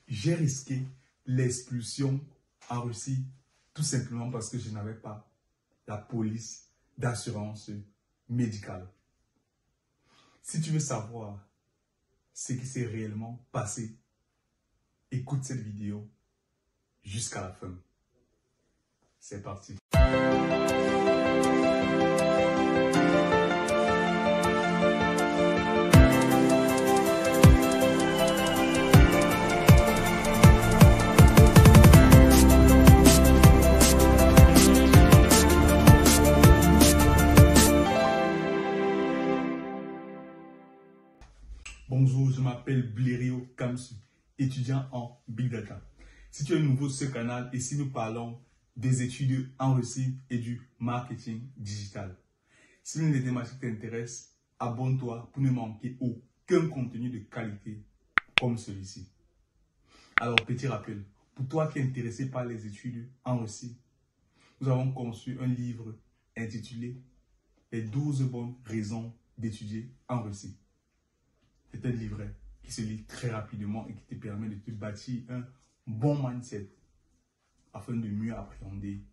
J'ai risqué l'expulsion en Russie tout simplement parce que je n'avais pas la police d'assurance médicale. Si tu veux savoir ce qui s'est réellement passé, écoute cette vidéo jusqu'à la fin. C'est parti. Bonjour, je m'appelle Blériot Kamsu, étudiant en Big Data. Si tu es nouveau sur ce canal et si nous parlons des études en Russie et du marketing digital. Si l'une des thématiques t'intéresse, abonne-toi pour ne manquer aucun contenu de qualité comme celui-ci. Alors, petit rappel, pour toi qui es intéressé par les études en Russie, nous avons conçu un livre intitulé « Les 12 bonnes raisons d'étudier en Russie ». C'est un livret qui se lit très rapidement et qui te permet de te bâtir un bon mindset afin de mieux appréhender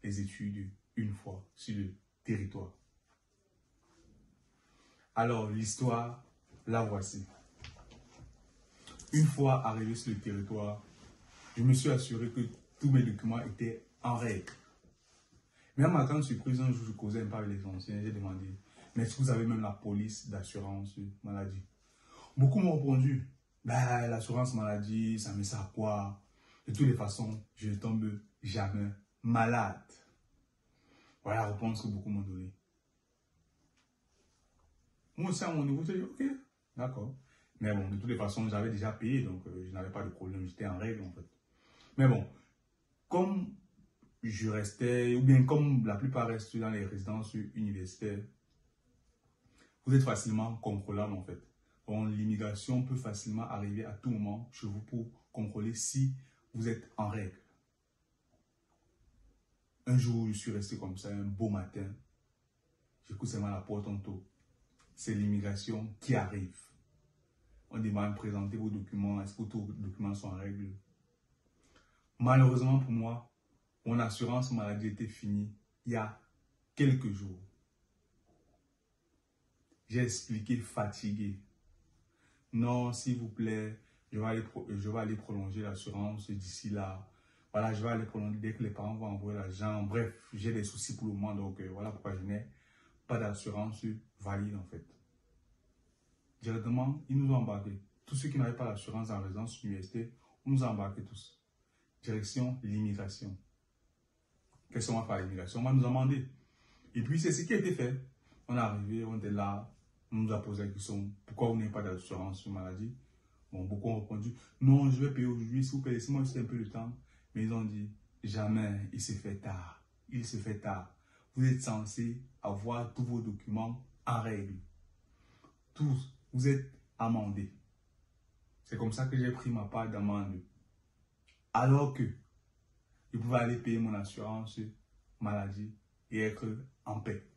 les études une fois sur le territoire. Alors, l'histoire, la voici. Une fois arrivé sur le territoire, je me suis assuré que tous mes documents étaient en règle. Mais à ma grande surprise, un jour, je causais un peu avec les anciens, j'ai demandé, mais est-ce que vous avez même la police d'assurance maladie? Beaucoup m'ont répondu, bah, l'assurance maladie, ça me sert à quoi? De toutes les façons, je ne tombe jamais malade. Voilà la réponse que beaucoup m'ont donnée. Moi aussi, à mon niveau, j'ai dit, ok, d'accord. Mais bon, de toutes les façons, j'avais déjà payé, donc je n'avais pas de problème, j'étais en règle en fait. Mais bon, comme je restais, ou bien comme la plupart restent dans les résidences universitaires, vous êtes facilement contrôlable en fait. L'immigration peut facilement arriver à tout moment chez vous pour contrôler si vous êtes en règle. Un jour, je suis resté comme ça, un beau matin. J'écoute seulement la porte en tôt. C'est l'immigration qui arrive. On demande de présenter vos documents. Est-ce que tous vos documents sont en règle? Malheureusement pour moi, mon assurance maladie était finie il y a quelques jours. J'ai expliqué fatigué. Non, s'il vous plaît, je vais aller prolonger l'assurance d'ici là. Voilà, je vais aller prolonger dès que les parents vont envoyer l'argent. Bref, j'ai des soucis pour le moment, donc voilà pourquoi je n'ai pas d'assurance valide en fait. Directement, ils nous ont embarqués. Tous ceux qui n'avaient pas d'assurance en résidence universitaire, on nous a embarqués tous. Direction l'immigration. Qu'est-ce qu'on va faire à l'immigration? On va nous demander. Et puis, c'est ce qui a été fait. On est arrivé, on était là. On nous a posé la question, pourquoi vous n'avez pas d'assurance maladie? Bon, beaucoup ont répondu, non, je vais payer aujourd'hui, s'il vous plaît, laissez-moi juste un peu de temps. Mais ils ont dit, jamais, il se fait tard. Il se fait tard. Vous êtes censé avoir tous vos documents en règle. Tous, vous êtes amendés. C'est comme ça que j'ai pris ma part d'amende. Alors que je pouvais aller payer mon assurance maladie et être en paix.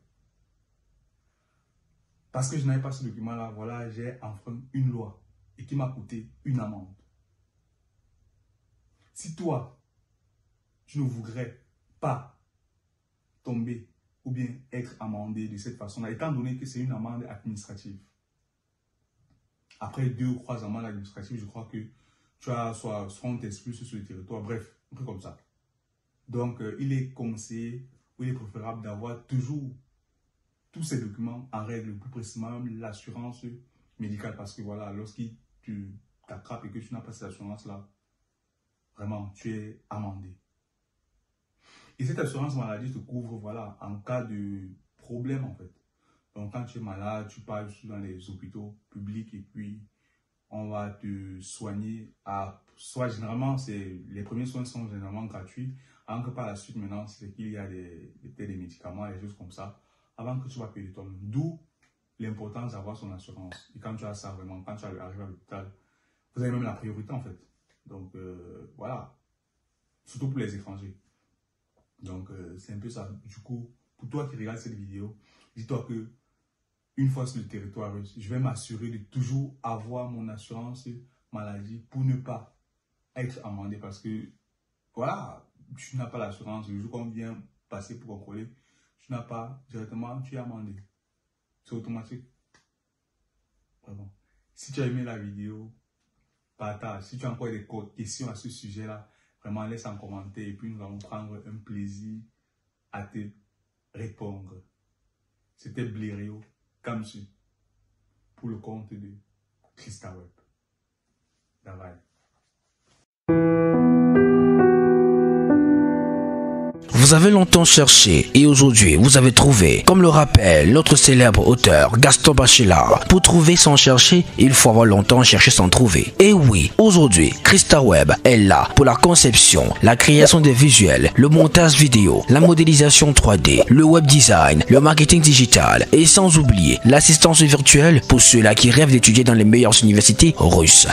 Parce que je n'avais pas ce document-là, voilà, j'ai enfreint une loi et qui m'a coûté une amende. Si toi, tu ne voudrais pas tomber ou bien être amendé de cette façon-là, étant donné que c'est une amende administrative, après 2 ou 3 amendes administratives, je crois que tu as soit on t'expulse sur le territoire, bref, un truc comme ça. Donc, il est conseillé ou il est préférable d'avoir toujours tous ces documents en règle, plus précisément l'assurance médicale, parce que voilà, lorsque tu t'attrapes et que tu n'as pas cette assurance-là, vraiment, tu es amendé. Et cette assurance maladie te couvre, voilà, en cas de problème, en fait. Donc, quand tu es malade, tu pars dans les hôpitaux publics et puis on va te soigner soit généralement, les premiers soins sont généralement gratuits, alors que par la suite, maintenant, c'est qu'il y a des médicaments, des choses comme ça, avant que tu vas payer toi-même. D'où l'importance d'avoir son assurance. Et quand tu as ça vraiment, quand tu arrives à l'hôpital, vous avez même la priorité en fait. Donc voilà, surtout pour les étrangers. Donc c'est un peu ça. Du coup, pour toi qui regardes cette vidéo, dis-toi que une fois sur le territoire russe, je vais m'assurer de toujours avoir mon assurance maladie pour ne pas à être amendé parce que, voilà, tu n'as pas l'assurance. Le jour qu'on vient passer pour contrôler, tu n'as pas directement, tu es amendé. C'est automatique. Vraiment. Si tu as aimé la vidéo, partage. Si tu as encore des questions à ce sujet-là, vraiment laisse un commentaire et puis nous allons prendre un plaisir à te répondre. C'était Blériot Kamsu pour le compte de CristaWeb. Bye bye. Vous avez longtemps cherché et aujourd'hui vous avez trouvé. Comme le rappelle notre célèbre auteur Gaston Bachelard, pour trouver sans chercher, il faut avoir longtemps cherché sans trouver. Et oui, aujourd'hui, CristaWeb est là pour la conception, la création des visuels, le montage vidéo, la modélisation 3D, le web design, le marketing digital et sans oublier l'assistance virtuelle pour ceux-là qui rêvent d'étudier dans les meilleures universités russes.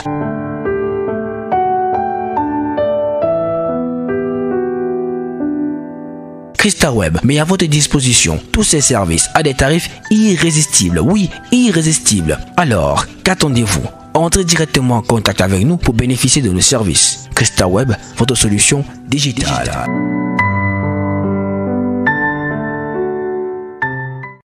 CristaWeb met à votre disposition tous ces services à des tarifs irrésistibles. Oui, irrésistibles. Alors, qu'attendez-vous? Entrez directement en contact avec nous pour bénéficier de nos services. CristaWeb, votre solution digitale.